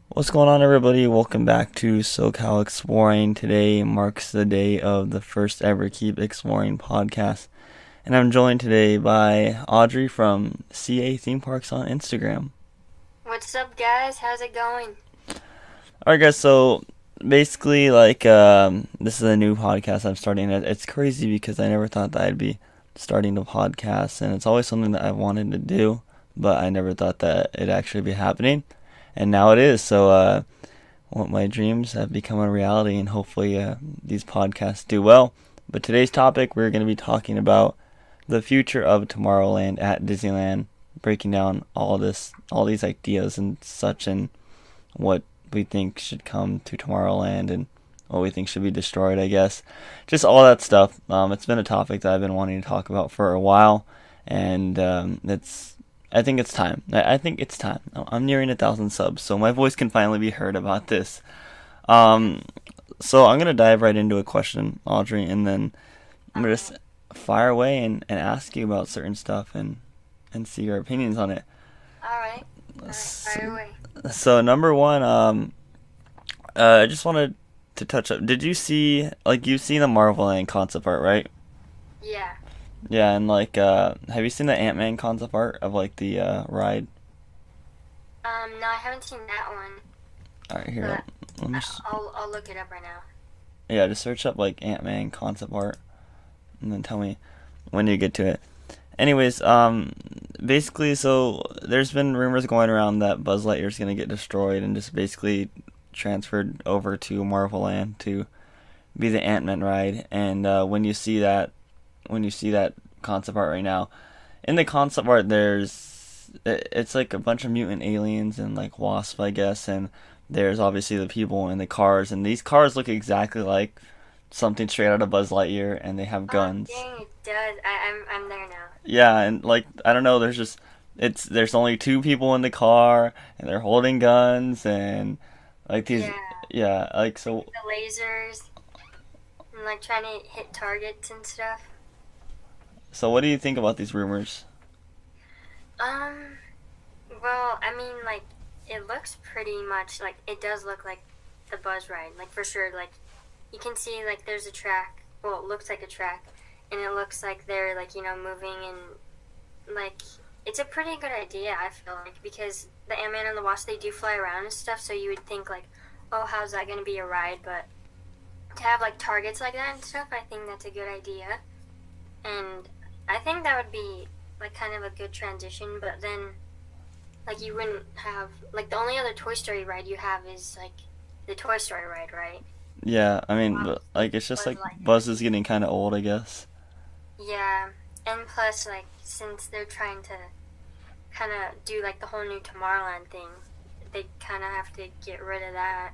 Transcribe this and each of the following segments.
What's going on, everybody? Welcome back to SoCal Exploring. Today marks the day of the first ever Keep Exploring podcast. And I'm joined today by Audrey from CA Theme Parks on Instagram. What's up, guys? How's it going? Alright, guys, so basically, this is a new podcast I'm starting. It's crazy because I never thought that I'd be starting a podcast, and it's always something that I wanted to do, but I never thought that it'd actually be happening. And now it is. So, my dreams have become a reality, and hopefully, these podcasts do well. But today's topic, we're going to be talking about the future of Tomorrowland at Disneyland, breaking down all these ideas and such, and what we think should come to Tomorrowland, and what we think should be destroyed, I guess. Just all that stuff. It's been a topic that I've been wanting to talk about for a while, and I think it's time. I think it's time. I'm nearing 1,000 subs, so my voice can finally be heard about this. Um, so I'm gonna dive right into a question, Audrey, and then I'm gonna just Alright, fire away and ask you about certain stuff and see your opinions on it. alright, fire So, away. so number one, I just wanted to touch up. Did you see, you've seen the Marvel and concept art, right? Yeah. Yeah, and have you seen the Ant-Man concept art of the ride? No, I haven't seen that one, All right, here. but Let me. I'll look it up right now. Yeah, just search up Ant-Man concept art, and then tell me when you get to it. Anyways, basically, so there's been rumors going around that Buzz Lightyear's gonna get destroyed and just basically transferred over to Marvel Land to be the Ant-Man ride. And when you see that concept art right now, in the concept art, it's like a bunch of mutant aliens and wasp, I guess, and there's obviously the people in the cars, and these cars look exactly like something straight out of Buzz Lightyear, and they have Oh, guns. dang, it does. I'm there now. Yeah, and I don't know, there's only two people in the car, and they're holding guns, and these, Yeah, yeah, so. the lasers and trying to hit targets and stuff. So what do you think about these rumors? Um, well, I mean, it looks pretty much like it does look like the Buzz ride, for sure. You can see there's a track. Well, it looks like a track, and it looks like they're moving, and it's a pretty good idea. I feel like because the Ant Man and the Wasp, they do fly around and stuff, so you would think oh, how's that gonna be a ride? But to have targets like that and stuff, I think that's a good idea, and I think that would be kind of a good transition. But then you wouldn't have the only other Toy Story ride you have is the Toy Story ride, right? Yeah, I mean, but, Obviously, it's just Buzz Lightyear. Buzz is getting kind of old, I guess. Yeah, and plus since they're trying to kind of do the whole new Tomorrowland thing, they kind of have to get rid of that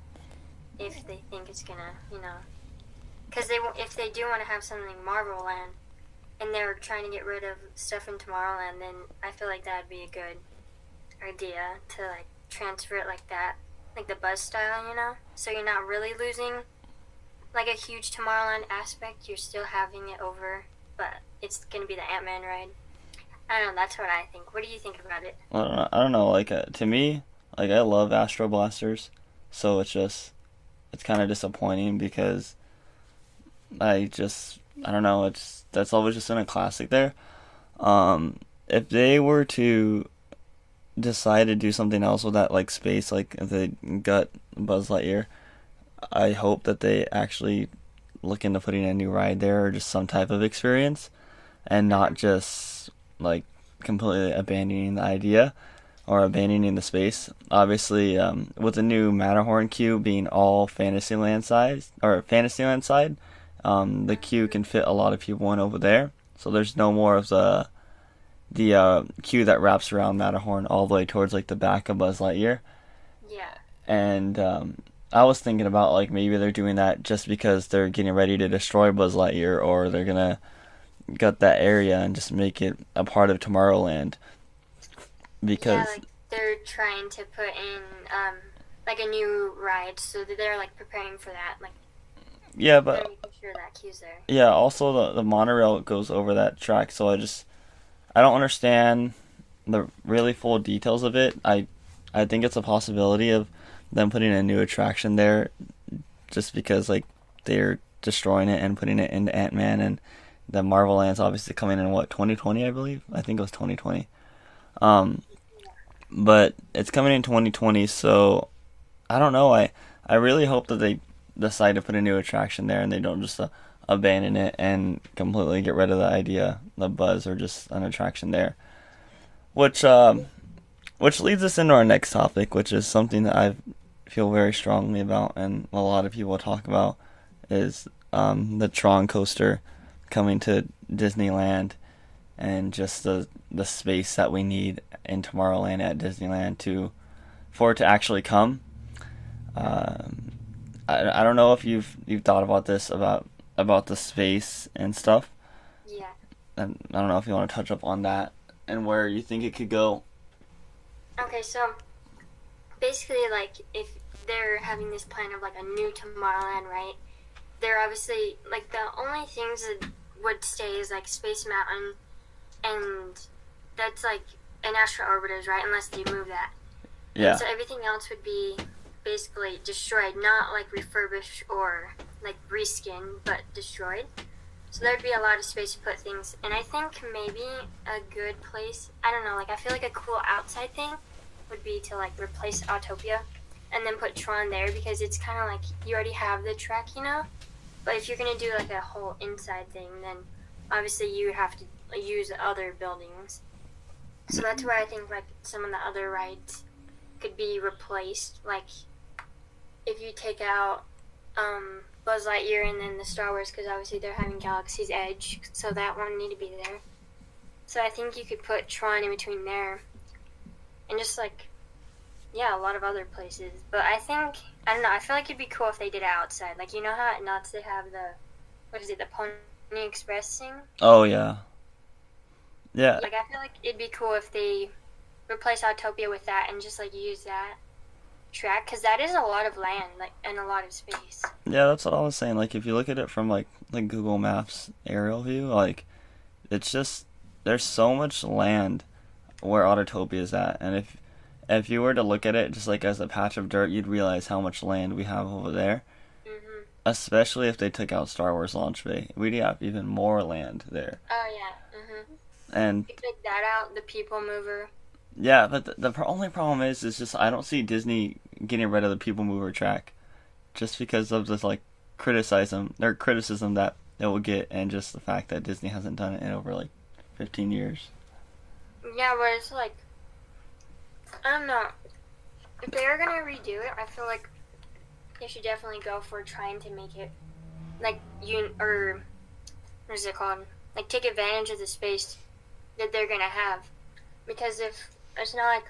if they think it's gonna, because if they do want to have something Marvel Land and they're trying to get rid of stuff in Tomorrowland, then I feel like that'd be a good idea to transfer it like that, like the Buzz style, so you're not really losing a huge Tomorrowland aspect. You're still having it over, but it's gonna be the Ant-Man ride. I don't know. That's what I think. What do you think about it? I don't know, to me, I love Astro Blasters, so it's kind of disappointing because I don't know, that's always just been a classic there. If they were to decide to do something else with that space, if they got Buzz Lightyear, I hope that they actually look into putting a new ride there or just some type of experience, and not Hmm. just completely abandoning the idea or abandoning the space. Obviously, with the new Matterhorn queue being all Fantasyland size or Fantasyland side, the queue can fit a lot of people in over there. So there's no more of the queue that wraps around Matterhorn all the way towards the back of Buzz Lightyear. Yeah. And I was thinking about maybe they're doing that just because they're getting ready to destroy Buzz Lightyear, or they're gonna gut that area and just make it a part of Tomorrowland. Yeah, Because they're trying to put in a new ride, so that they're preparing for that. yeah, They're but making sure that queue's there. yeah, also the monorail goes over that track, so I don't understand the really full details of it. I think it's a possibility of them putting a new attraction there, just because like they're destroying it and putting it into Ant-Man, and the Marvel Land's obviously coming in what, 2020, I believe. I think it was 2020. Um, but it's coming in 2020, so I don't know. I really hope that they decide to put a new attraction there and they don't just abandon it and completely get rid of the idea, the buzz, or just an attraction there. Which which leads us into our next topic, which is something that I feel very strongly about and a lot of people talk about, is the Tron coaster coming to Disneyland, and just the space that we need in Tomorrowland at Disneyland to for it to actually come. Um, I don't know if you've thought about this, about the space and stuff, Yeah. and I don't know if you want to touch up on that and where you think it could go. Okay, so basically, like, if they're having this plan of like a new Tomorrowland, right? They're obviously like the only things that would stay is like Space Mountain, and that's like an Astro Orbiters, right? Unless they move that. Yeah. And so everything else would be basically destroyed, not like refurbished or like reskin, but destroyed. So there'd be a lot of space to put things. And I think maybe a good place, I don't know, like I feel like a cool outside thing would be to like replace Autopia and then put Tron there, because it's kind of like you already have the track, you know? But if you're going to do like a whole inside thing, then obviously you have to use other buildings. So that's where I think like some of the other rides could be replaced. Like if you take out Buzz Lightyear and then the Star Wars, because obviously they're having Galaxy's Edge, so that won't need to be there. So I think you could put Tron in between there, and just like, yeah, a lot of other places. But I think, I don't know, I feel like it'd be cool if they did it outside. Like, you know how at Knott's they have the, what is it, the Pony Express thing? Oh yeah. Yeah. Like, I feel like it'd be cool if they replace Autopia with that and just like use that track, because that is a lot of land, like, and a lot of space. Yeah, that's what I was saying. Like if you look at it from like Google Maps aerial view, like it's just, there's so much land where Autotopia is at, and if you were to look at it just like as a patch of dirt, you'd realize how much land we have over there. Mhm. Especially if they took out Star Wars Launch Bay, we'd have even more land there. Oh yeah. Mhm. And You take that out, the People Mover. yeah, but the only problem is just I don't see Disney getting rid of the People Mover track, just because of this like criticism that it will get, and just the fact that Disney hasn't done it in over like 15 years. Yeah, but it's like, I don't know. If they are gonna redo it, I feel like they should definitely go for trying to make it like or what is it called? Like take advantage of the space that they're gonna have. Because if it's not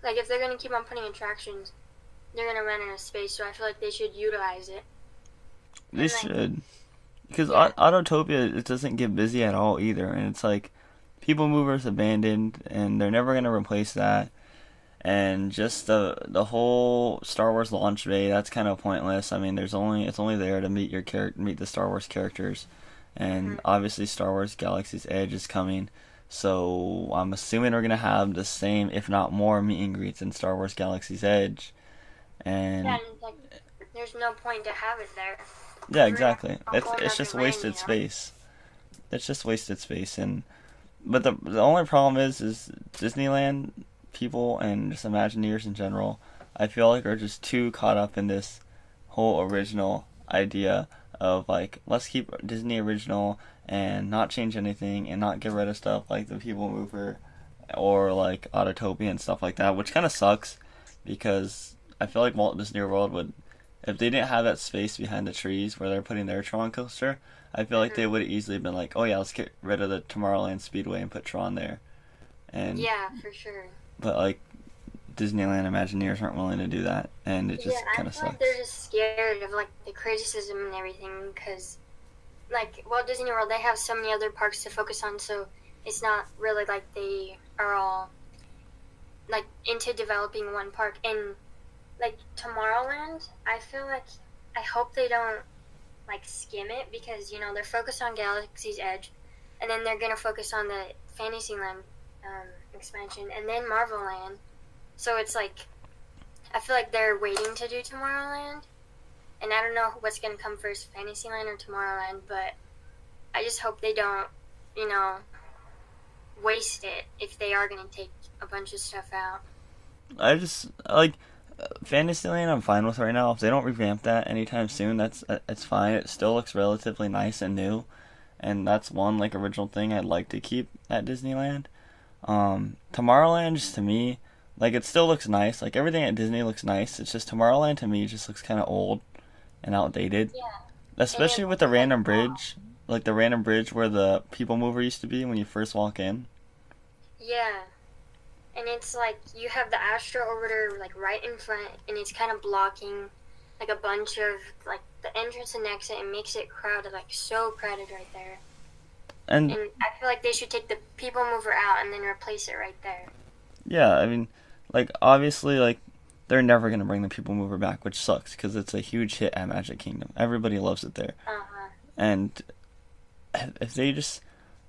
like if they're gonna keep on putting attractions, they're gonna run out of space. So I feel like they should utilize it. They should, because Yeah. Autotopia, it doesn't get busy at all either, and it's like People Mover's abandoned, and they're never gonna replace that. And just the whole Star Wars Launch Bay, that's kind of pointless. I mean, it's only there to meet meet the Star Wars characters, and obviously Star Wars Galaxy's Edge is coming. So I'm assuming we're gonna have the same, if not more, meet and greets in Star Wars Galaxy's Edge. And Yeah, and like there's no point to have it there. yeah, exactly. A whole It's just nother lane, wasted you know? space. It's just wasted space, and but the only problem is Disneyland people and just Imagineers in general, I feel like, are just too caught up in this whole original idea of like, let's keep Disney original and not change anything and not get rid of stuff like the People Mover or like Autotopia and stuff like that, which kind of sucks, because I feel like Walt Disney World would, if they didn't have that space behind the trees where they're putting their Tron coaster, I feel like they would have easily been like, oh yeah, let's get rid of the Tomorrowland Speedway and put Tron there. And Yeah, for sure. but like Disneyland Imagineers aren't willing to do that, and it just kind I of feel like sucks. they're just scared of like the criticism and everything, because like Walt Disney World, they have so many other parks to focus on, so it's not really like they are all like into developing one park. And like Tomorrowland, I feel like, I hope they don't like skim it, because you know they're focused on Galaxy's Edge, and then they're gonna focus on the Fantasyland expansion, and then Marvel Land. So it's like, I feel like they're waiting to do Tomorrowland, and I don't know what's gonna come first, Fantasyland or Tomorrowland. But I just hope they don't, you know, waste it if they are gonna take a bunch of stuff out. I just like Fantasyland. I'm fine with right now. If they don't revamp that anytime soon, that's it's fine. It still looks relatively nice and new, and that's one like original thing I'd like to keep at Disneyland. Tomorrowland just to me, like it still looks nice. Like everything at Disney looks nice. It's just Tomorrowland to me just looks kind of old and outdated, Yeah, and especially it with the looks like random bridge, like the random bridge where the people mover used to be when you first walk in. yeah, and it's like you have the Astro Orbiter like right in front, and it's kind of blocking like a bunch of like the entrance and exit, and makes it crowded, like so crowded right there. And And I feel like they should take the people mover out and then replace it right there. yeah, I mean, like obviously, like they're never gonna bring the people mover back, which sucks because it's a huge hit at Magic Kingdom. Everybody loves it there, Uh huh. and if they just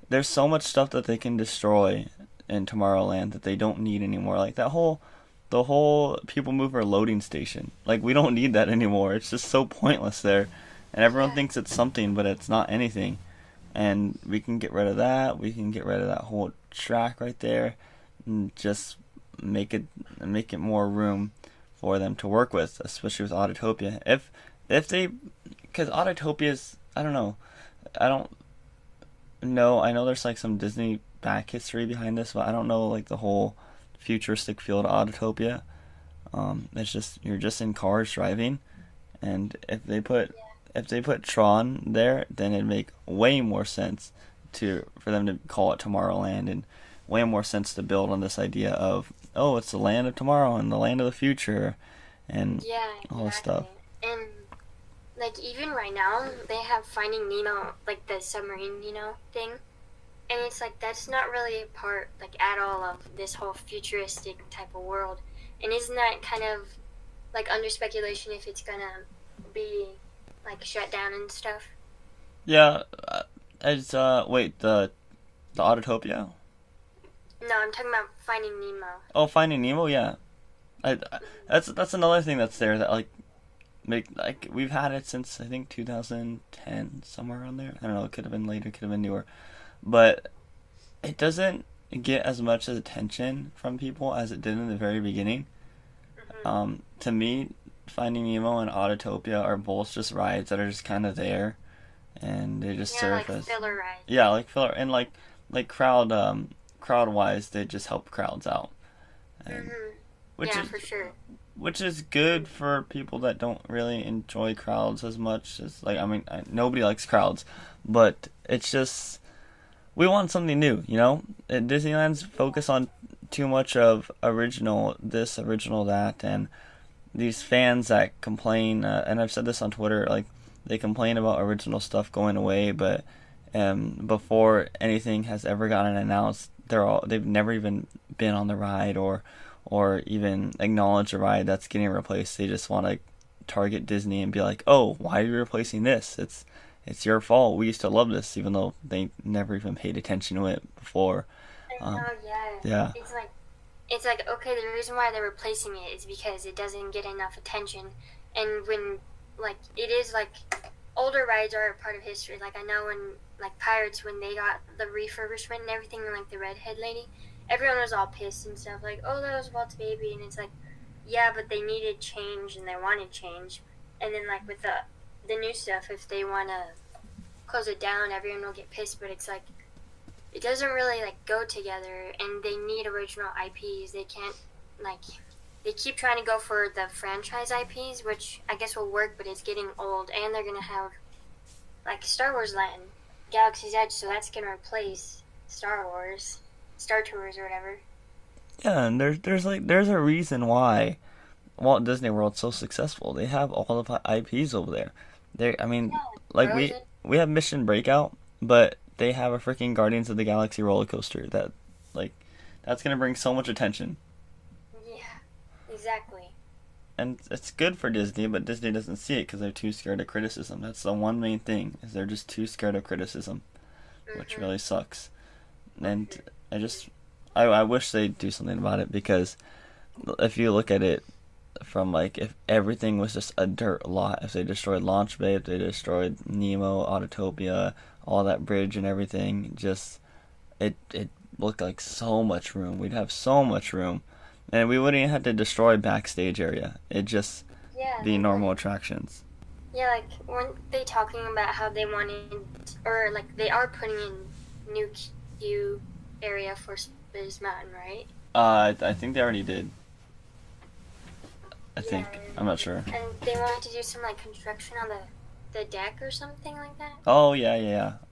there's so much stuff that they can destroy in Tomorrowland that they don't need anymore. Like the whole people mover loading station. Like we don't need that anymore. It's just so pointless there, and everyone Yeah. thinks it's something, but it's not anything. And we can get rid of that. We can get rid of that whole track right there, and just make it more room for them to work with, especially with Autotopia. If they, because Autotopia's, I don't know, I don't know. I know there's like some Disney back history behind this, but I don't know like the whole futuristic feel to Autotopia. It's just you're just in cars driving, and if they put Tron there, then it'd make way more sense for them to call it Tomorrowland, and way more sense to build on this idea of it's the land of tomorrow and the land of the future, and Yeah, all this exactly. stuff. And like even right now, they have Finding Nemo, like the submarine, thing. And it's like that's not really a part, like at all, of this whole futuristic type of world. And isn't that kind of like under speculation if it's gonna be like shut down and stuff? Yeah, it's wait the Autotopia. No, I'm talking about Finding Nemo. Oh, Finding Nemo, yeah. That's another thing that's there that like we've had it since I think 2010 somewhere around there. I don't know. It could have been later, could have been newer, but it doesn't get as much attention from people as it did in the very beginning. To me, Finding Nemo and Autotopia are both just rides that are just kind of there, and they just Yeah, serve like as filler ride. yeah, like filler and like crowd wise, they just help crowds out, and which Yeah, is for sure. which is good for people that don't really enjoy crowds as much as like I mean nobody likes crowds, but it's just we want something new, you know. Disneyland's focus on too much of original this, original that, and these fans that complain, and I've said this on Twitter, like they complain about original stuff going away, but before anything has ever gotten announced, they've never even been on the ride or even acknowledge a ride that's getting replaced. They just want to target Disney and be like, "Oh, why are you replacing this? It's your fault. We used to love this," even though they never even paid attention to it before. I know, yeah. Yeah. It's like okay, the reason why they're replacing it is because it doesn't get enough attention, and when like it is like older rides are a part of history. Like I know when like Pirates when they got the refurbishment and everything, and like the redhead lady, everyone was all pissed and stuff. Like oh, that was Walt's baby, and it's like yeah, but they needed change and they wanted change, and then like with the new stuff, if they want to close it down, everyone will get pissed. But it's like it doesn't really like go together, and they need original IPs. They can't like they keep trying to go for the franchise IPs, which I guess will work, but it's getting old, and they're gonna have like Star Wars Land, Galaxy's Edge, so that's gonna replace Star Wars, Star Tours or whatever. Yeah, and there's a reason why Walt Disney World's so successful. They have all of the IPs over there. I mean, Yeah, like Frozen. we have Mission Breakout, but they have a freaking Guardians of the Galaxy roller coaster that like that's gonna bring so much attention. Yeah, exactly. And it's good for Disney, but Disney doesn't see it because they're too scared of criticism. That's the one main thing, is they're just too scared of criticism, which really sucks. And I wish they'd do something about it, because if you look at it, from like if everything was just a dirt lot, if they destroyed Launch Bay, if they destroyed Nemo, Autotopia, all that bridge and everything, just it looked like so much room. We'd have so much room, and we wouldn't even have to destroy backstage area. It just Yeah, be normal attractions. yeah, like weren't they talking about how they wanted, or like they are putting in new queue area for Space Mountain, right? I think they already did. I think. Yeah, I'm not sure. and they wanted to do some like construction on the deck or something like that. Oh yeah.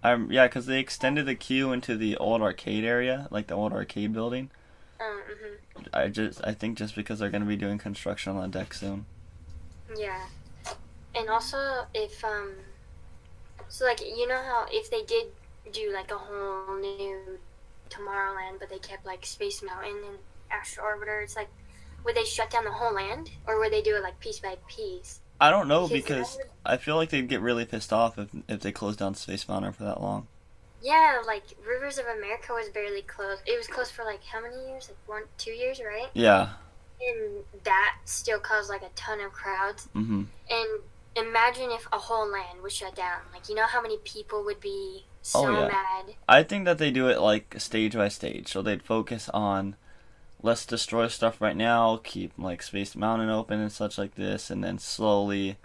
Yeah, because they extended the queue into the old arcade area, like the old arcade building. I think just because they're gonna be doing construction on the deck soon. Yeah, and also if so like you know how if they did do like a whole new Tomorrowland, but they kept like Space Mountain and Astro Orbiter, it's like would they shut down the whole land or would they do it like piece by piece? I don't know Because because I feel like they'd get really pissed off if they closed down Space Mountain for that long. yeah, like Rivers of America was barely closed. It was closed for like how many years? Like 1, 2 years, right? Yeah. And that still caused like a ton of crowds. Mhm. And imagine if a whole land was shut down. Like, you know how many people would be so Oh yeah. mad? I think that they do it like stage by stage, so they'd focus on let's destroy stuff right now, keep like Space Mountain open and such like this, and then slowly,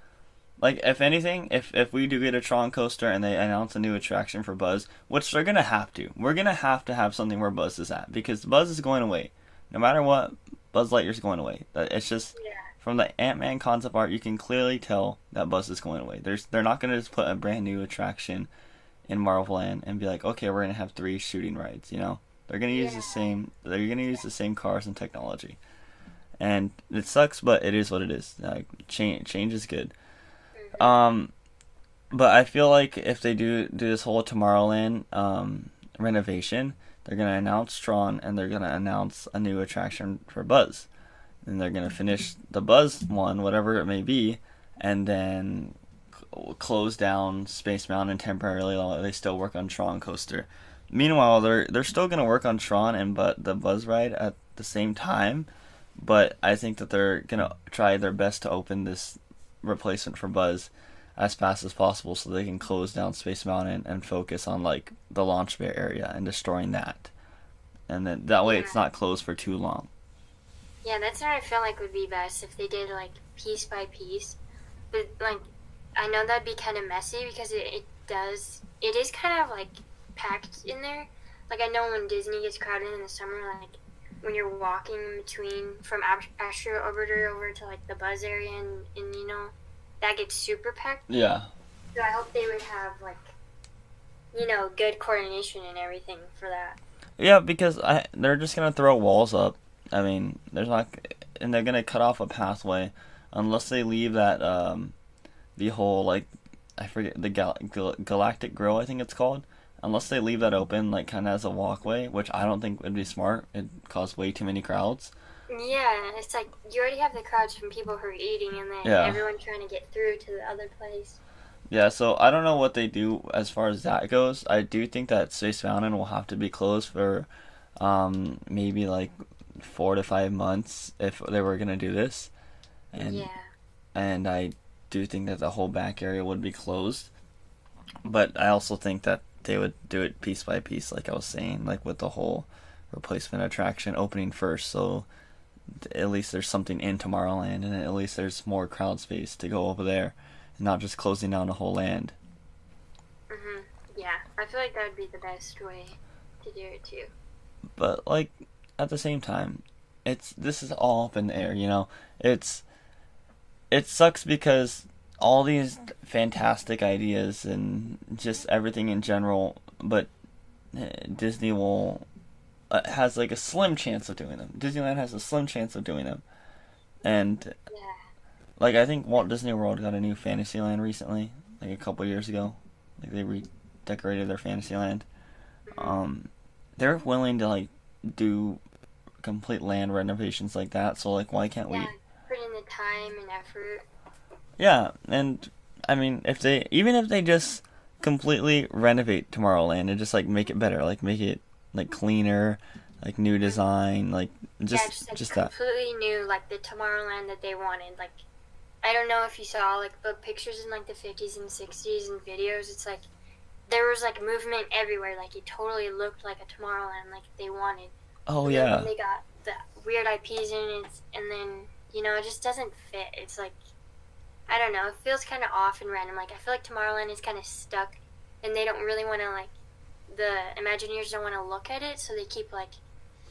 like if anything, if we do get a Tron coaster and they announce a new attraction for Buzz, which they're gonna have to, we're gonna have something where Buzz is at because Buzz is going away, no matter what. Buzz Lightyear's going away. It's just Yeah. from the Ant-Man concept art, you can clearly tell that Buzz is going away. They're not gonna just put a brand new attraction in Marvel Land and be like, okay, we're gonna have 3 shooting rides. You know, they're gonna use the same. They're gonna use the same cars and technology, and it sucks, but it is what it is. Change is good. But I feel like if they do this whole Tomorrowland renovation, they're gonna announce Tron and they're gonna announce a new attraction for Buzz, and they're gonna finish the Buzz one, whatever it may be, and then close down Space Mountain temporarily while they still work on Tron Coaster. Meanwhile, they're still gonna work on Tron and the Buzz ride at the same time, but I think that they're gonna try their best to open this replacement for Buzz as fast as possible so they can close down Space Mountain and focus on like the launch bay area and destroying that, and then that way it's not closed for too long. Yeah, that's what I feel like would be best if they did like piece by piece. But like, I know that'd be kind of messy because it is kind of like packed in there. Like I know when Disney gets crowded in the summer, like when you're walking in between from Astro Orbiter over to like the Buzz area and you know, that gets super packed. Yeah. So I hope they would have like, you know, good coordination and everything for that. Yeah, because they're just gonna throw walls up. I mean, and they're gonna cut off a pathway, unless they leave that the whole like, I forget the Galactic Grill, I think it's called. Unless they leave that open, like kind of as a walkway, which I don't think would be smart. It'd cause way too many crowds. Yeah, it's like you already have the crowds from people who are eating, and then everyone trying to get through to the other place. Yeah, so I don't know what they do as far as that goes. I do think that Space Mountain will have to be closed for maybe like 4 to 5 months if they were gonna do this, and I do think that the whole back area would be closed. But I also think that they would do it piece by piece, like I was saying, like with the whole replacement attraction opening first, so at least there's something in Tomorrowland, and at least there's more crowd space to go over there, and not just closing down the whole land. Yeah, I feel like that would be the best way to do it too. But like at the same time, this is all up in the air, you know. It sucks because all these fantastic ideas and just everything in general, but Disney has like a slim chance of doing them. Disneyland has a slim chance of doing them, and like I think Walt Disney World got a new Fantasyland recently, like a couple years ago. Like they redecorated their Fantasyland. They're willing to like do complete land renovations like that. So like, why can't we put in the time and effort? Yeah, and I mean, if they just completely renovate Tomorrowland and just like make it better, like make it like cleaner, like new design, like Yeah, just like just that. completely new, like the Tomorrowland that they wanted. Like I don't know if you saw like the pictures in like the 50s and 60s and videos. It's like there was like movement everywhere. Like it totally looked like a Tomorrowland, like they wanted. Oh And then when yeah, they got the weird IPs in it, and then it just doesn't fit. It's like I don't know. It feels kind of off and random. Like I feel like Tomorrowland is kind of stuck, and they don't really want to like the Imagineers don't want to look at it, so they keep like,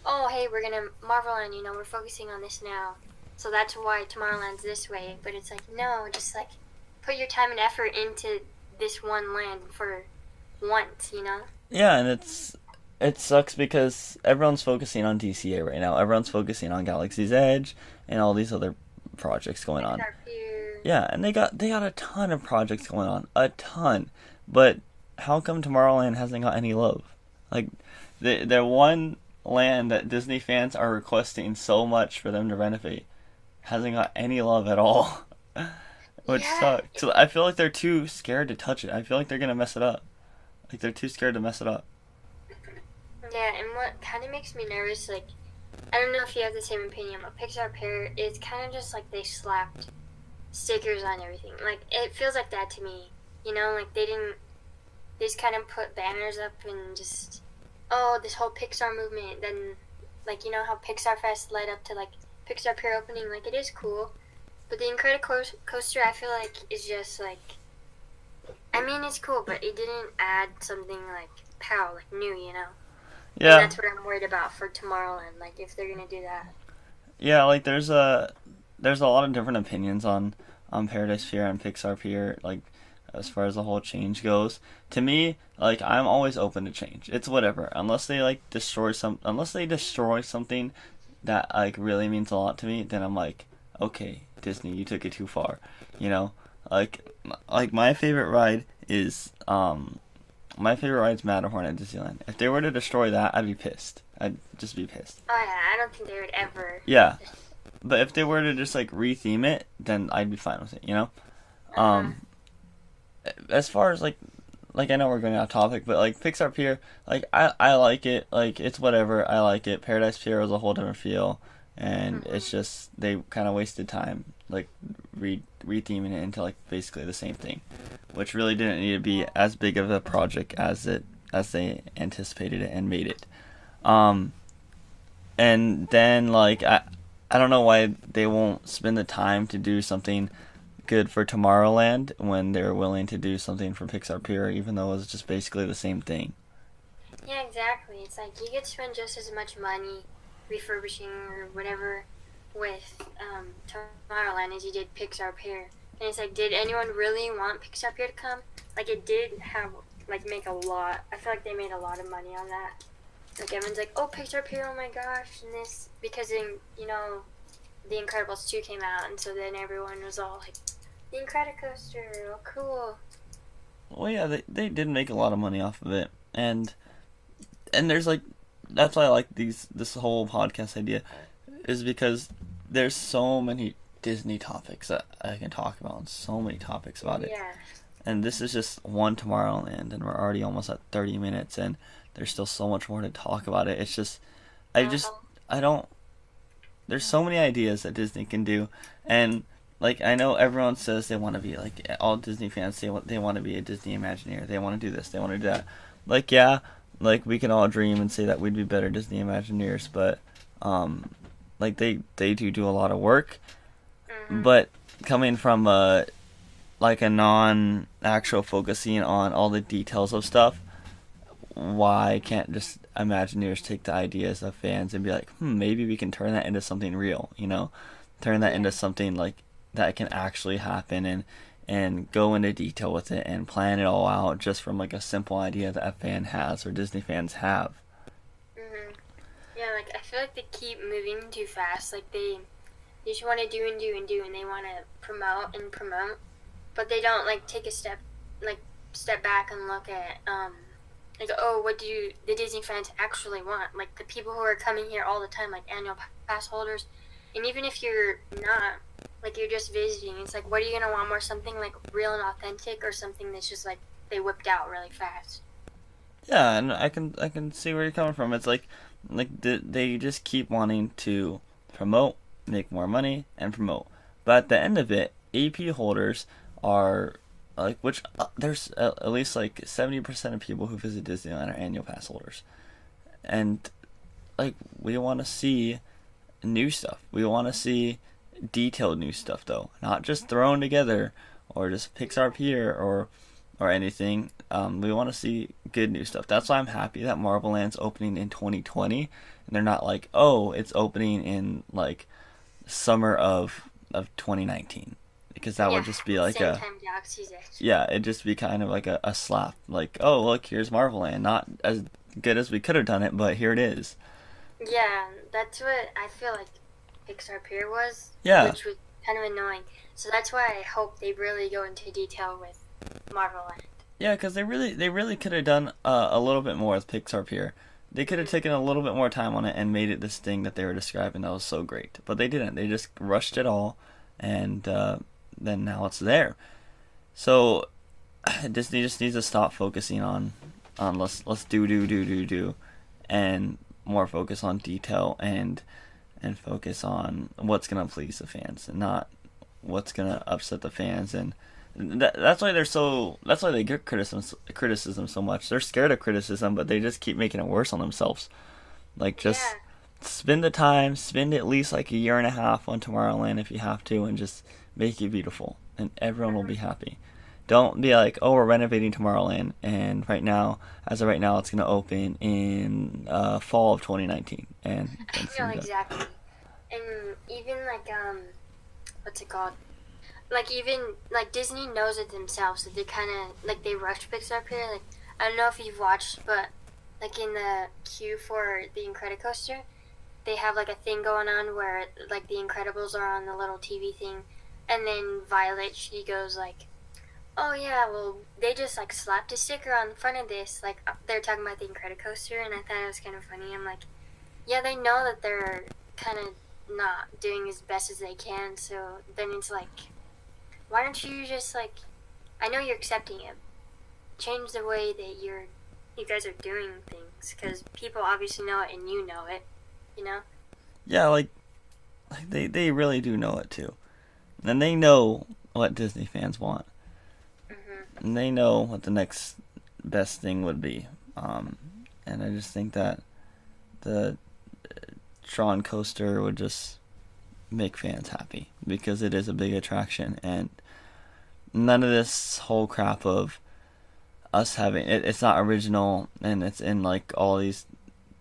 oh hey, we're gonna Marveland. We're focusing on this now. So that's why Tomorrowland's this way. But it's like no, just like put your time and effort into this one land for once. yeah, and it sucks because everyone's focusing on DCA right now. Everyone's focusing on Galaxy's Edge and all these other projects going on. Yeah, and they got a ton of projects going on, a ton. But how come Tomorrowland hasn't got any love? Like the one land that Disney fans are requesting so much for them to renovate hasn't got any love at all, which Yeah, sucks. So I feel like they're too scared to touch it. I feel like they're gonna mess it up. Like they're too scared to mess it up. yeah, and what kind of makes me nervous, like, I don't know if you have the same opinion, but Pixar Pier is kind of just like they slapped stickers on everything. Like, it feels like that to me. Like they just kind of put banners up and just, oh, this whole Pixar movement. Then, like, how Pixar Fest led up to, like, Pixar Pier opening. Like, it is cool. But the Incredicoaster, I feel like, is just, like, I mean, it's cool, but it didn't add something, like, pow, like, new. And Yeah, that's what I'm worried about for Tomorrowland, like, if they're gonna do that. yeah. Like there's a lot of different opinions on Paradise Pier and Pixar Pier. Like as far as the whole change goes, to me, like I'm always open to change. It's whatever, unless they unless they destroy something that like really means a lot to me. Then I'm like, okay, Disney, you took it too far. You know, like like my favorite ride is Matterhorn at Disneyland. If they were to destroy that, I'd be pissed. I'd just be pissed. Oh yeah, I don't think they would ever. Yeah, but if they were to just like retheme it, then I'd be fine with it. You know. Uh-huh. As far as like I know we're going off topic, but like Pixar Pier, like I like it. Like it's whatever. I like it. Paradise Pier was a whole different feel, and it's just they kind of wasted time like retheming it into like basically the same thing, which really didn't need to be as big of a project as they anticipated it and made it. Um, and then like I don't know why they won't spend the time to do something good for Tomorrowland when they're willing to do something for Pixar Pier, even though it's just basically the same thing. Yeah, exactly. It's like you could spend just as much money refurbishing or whatever with Tomorrowland as you did Pixar Pier. And it's like, did anyone really want Pixar Pier to come? Like, it did have, like, make a lot. I feel like they made a lot of money on that. Like, everyone's like, oh, Pixar Pier, oh my gosh, and this, because then, The Incredibles 2 came out, and so then everyone was all like, The Incredicoaster, oh, cool. Well, yeah, they did make a lot of money off of it, and there's like that's why I like this whole podcast idea, is because there's so many Disney topics that I can talk about, and so many topics about it. Yeah. And this is just one Tomorrowland, and we're already almost at 30 minutes, and there's still so much more to talk about it. It's just, I don't. There's so many ideas that Disney can do, and like I know everyone says they want to be like all Disney fans say they want to be a Disney Imagineer. They want to do this. They want to do that. Like yeah, like we can all dream and say that we'd be better Disney Imagineers, but like they do a lot of work. But coming from like a non-actual focusing on all the details of stuff, why can't just Imagineers take the ideas of fans and be like, maybe we can turn that into something real, turn that into something like that can actually happen, and go into detail with it and plan it all out just from like a simple idea that a fan has or Disney fans have. Yeah, like I feel like they keep moving too fast. Like they just want to do and do and do, and they want to promote and promote, but they don't like take a step back and look at like, oh, what do the Disney fans actually want? Like the people who are coming here all the time, like annual pass holders, and even if you're not, like you're just visiting, it's like, what are you gonna want more? Something like real and authentic, or something that's just like they whipped out really fast? Yeah, and I can see where you're coming from. It's like like they just keep wanting to promote, make more money, and promote. But at the end of it, AP holders are like, which there's at least like 70% of people who visit Disneyland are annual pass holders, and like we want to see new stuff. We want to see detailed new stuff though, not just thrown together or just Pixar Pier or anything. We want to see good new stuff. That's why I'm happy that Marvel Land's opening in 2020, and they're not like, oh, it's opening in like summer of 2019, because that would just be like same time Galaxy's Edge. yeah, it'd just be kind of like a slap. Like, oh, look, here's Marvel Land. Not as good as we could have done it, but here it is. Yeah, that's what I feel like Pixar Pier was. Yeah. Which was kind of annoying. So that's why I hope they really go into detail with Marvel Land. Yeah, because they really could have done a little bit more with Pixar Pier. They could have taken a little bit more time on it and made it this thing that they were describing that was so great. But they didn't. They just rushed it all, and then now it's there. So Disney just needs to stop focusing on let's do, and more focus on detail and focus on what's gonna please the fans and not what's gonna upset the fans. And that's why they get criticism so much. They're scared of criticism, but they just keep making it worse on themselves. Like, just spend the time, spend at least like a year and a half on Tomorrowland if you have to, and just make it beautiful, and everyone will be happy. Don't be like, oh, we're renovating Tomorrowland, and as of right now, it's gonna open in fall of 2019, and no, exactly. And even like what's it called? Like, even like Disney knows it themselves, that they kind of like they rush Pixar Pier. Like, I don't know if you've watched, but like in the queue for the Incredicoaster, they have like a thing going on where like the Incredibles are on the little TV thing, and then Violet, she goes like, oh yeah, well they just like slapped a sticker on the front of this, like they're talking about the Incredicoaster, and I thought it was kind of funny. I'm like, yeah, they know that they're kind of not doing as best as they can, so then it's like, why don't you just like, I know you're accepting it, change the way that you guys are doing things, because people obviously know it and you know it, you know? Yeah, like they really do know it too, and they know what Disney fans want, and they know what the next best thing would be. And I just think that the Tron coaster would just make fans happy, because it is a big attraction, and none of this whole crap of us having it's not original, and it's in like all these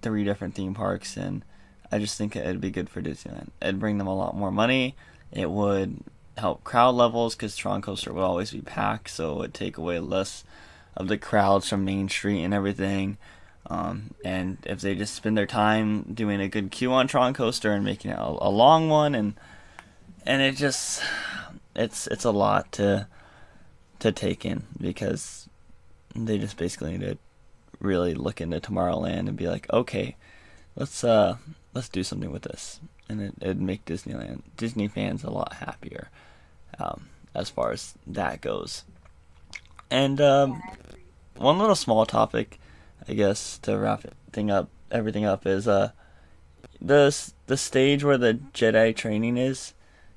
3 different theme parks. And I just think it'd be good for Disneyland. It'd bring them a lot more money. It would help crowd levels, because Tron coaster would always be packed, so it would take away less of the crowds from Main Street and everything. And if they just spend their time doing a good queue on Tron coaster and making it a long one, and it just it's a lot to take in, because they just basically need to really look into Tomorrowland and be like, okay, let's do something with this, and it'd make Disney fans a lot happier, as far as that goes. And one little small topic, I guess, to wrap everything up is the stage where the Jedi training is.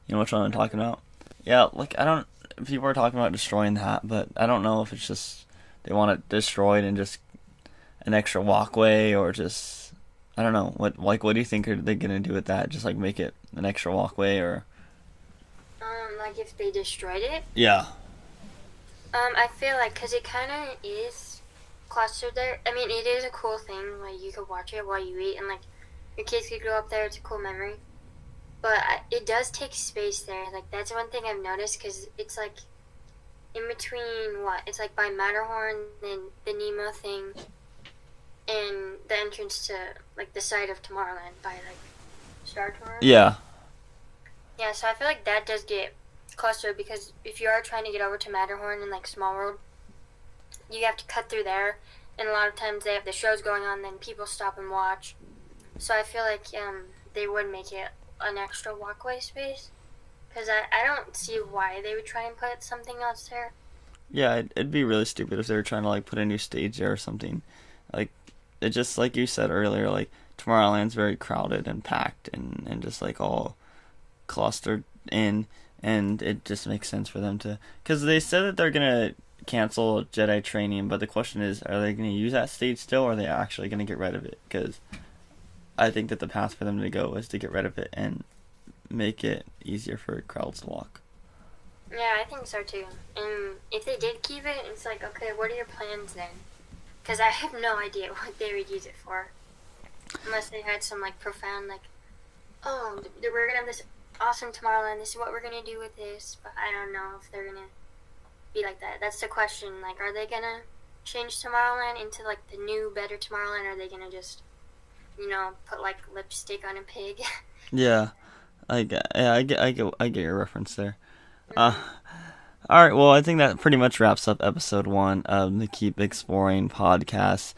You know which one I'm talking about? Yeah, like people are talking about destroying that, but I don't know if it's just they want it destroyed and just an extra walkway, or just, I don't know, what do you think are they gonna do with that? Just like make it an extra walkway, or like if they destroyed it? Yeah. I feel like, because it kind of is clustered there. I mean, it is a cool thing, like you could watch it while you eat, and like your kids could go up there. It's a cool memory, but it does take space there. Like, that's one thing I've noticed, because it's like in between it's like by Matterhorn, then the Nemo thing, and the entrance to like the side of Tomorrowland by like Star Tours. Yeah. Yeah, so I feel like that does get clustered, because if you are trying to get over to Matterhorn and like Small World, you have to cut through there, and a lot of times they have the shows going on, then people stop and watch. So I feel like they would make it an extra walkway space, because I don't see why they would try and put something else there. Yeah, it'd be really stupid if they were trying to like put a new stage there or something. Like, it just, like you said earlier, like Tomorrowland's very crowded and packed and just like all clustered in, and it just makes sense for them to, because they said that they're gonna cancel Jedi training, but the question is, are they gonna use that stage still, or are they actually gonna get rid of it? Because I think that the path for them to go is to get rid of it and make it easier for crowds to walk. Yeah, I think so too. And if they did keep it, it's like, okay, what are your plans then? Because I have no idea what they would use it for. Unless they had some, like, profound, like, oh, we're going to have this awesome Tomorrowland, this is what we're going to do with this. But I don't know if they're going to be like that. That's the question. Like, are they going to change Tomorrowland into, like, the new, better Tomorrowland? Or are they going to just, put, like, lipstick on a pig? Yeah, I get your reference there. Alright, well, I think that pretty much wraps up episode 1 of the Keep Exploring podcast.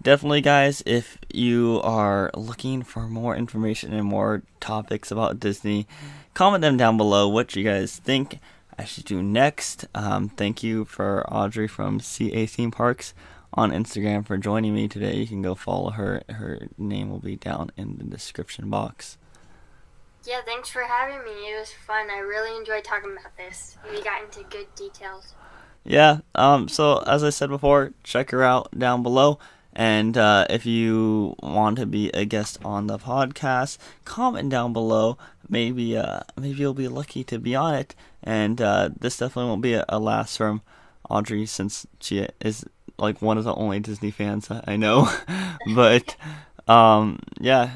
Definitely, guys, if you are looking for more information and more topics about Disney, comment them down below what you guys think I should do next. Thank you for Audrey from cathemeparks on Instagram for joining me today. You can go follow her. Her name will be down in the description box. Yeah, thanks for having me. It was fun. I really enjoyed talking about this. We got into good details. Yeah, so as I said before, check her out down below. And if you want to be a guest on the podcast, comment down below. Maybe you'll be lucky to be on it. And this definitely won't be a last from Audrey, since she is like one of the only Disney fans that I know. But yeah,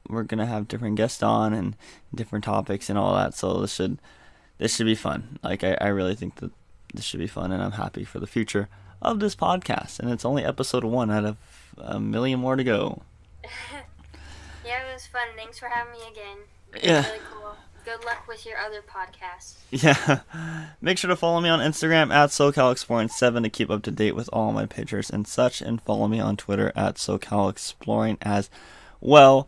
we're gonna have different guests on and different topics and all that. So this should be fun. Like I really think that this should be fun, and I'm happy for the future of this podcast. And it's only episode 1 out of a million more to go. Yeah, it was fun. Thanks for having me again. Yeah. Really cool. Good luck with your other podcasts. Yeah. Make sure to follow me on Instagram at SoCalExploring7 to keep up to date with all my pictures and such, and follow me on Twitter at SoCalExploring as well.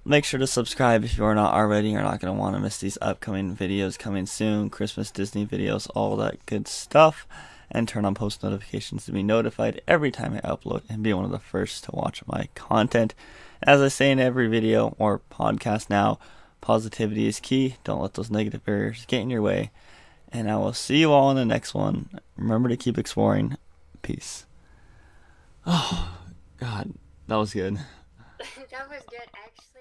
Make sure to subscribe if you are not already. You're not going to want to miss these upcoming videos coming soon. Christmas Disney videos, all that good stuff. And turn on post notifications to be notified every time I upload and be one of the first to watch my content. As I say in every video or podcast now, positivity is key. Don't let those negative barriers get in your way. And I will see you all in the next one. Remember to keep exploring. Peace. Oh, God. That was good. That was good, actually.